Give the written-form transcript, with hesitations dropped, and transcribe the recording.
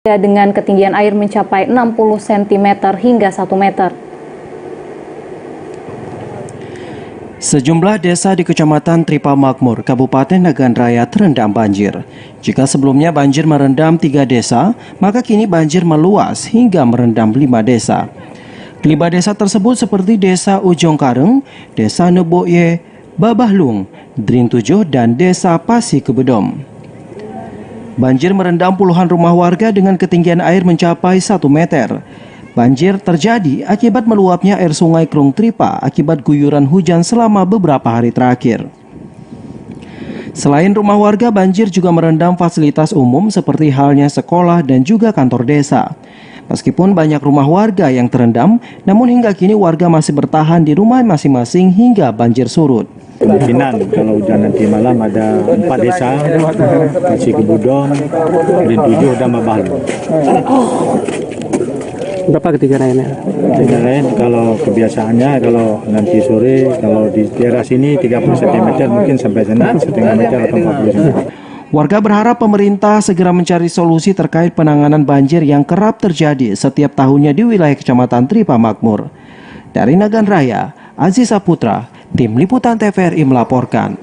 dengan ketinggian air mencapai 60 cm hingga 1 meter. Sejumlah desa di Kecamatan Tripa Makmur, Kabupaten Nagan Raya terendam banjir. Jika sebelumnya banjir merendam 3 desa, maka kini banjir meluas hingga merendam 5 desa. Kelima desa tersebut seperti Desa Ujong Kareng, Desa Neboye, Babahlung, Drin 7, dan Desa Pasi Kebedom. Banjir merendam puluhan rumah warga dengan ketinggian air mencapai 1 meter. Banjir terjadi akibat meluapnya air sungai Krung Tripa akibat guyuran hujan selama beberapa hari terakhir. Selain rumah warga, banjir juga merendam fasilitas umum seperti halnya sekolah dan juga kantor desa. Meskipun banyak rumah warga yang terendam, namun hingga kini warga masih bertahan di rumah masing-masing hingga banjir surut. Kemungkinan kalau hujan nanti malam ada 4 desa, Pasi Kebedom, Drin 7, dan Babahlung. Berapa ketinggian airnya? Ketinggian lain kalau kebiasaannya kalau nanti sore kalau di daerah sini 30 cm mungkin sampai sana setengah meter atau 40 cm. Warga berharap pemerintah segera mencari solusi terkait penanganan banjir yang kerap terjadi setiap tahunnya di wilayah Kecamatan Tripa Makmur. Dari Nagan Raya, Aziz Saputra, Tim Liputan TVRI melaporkan.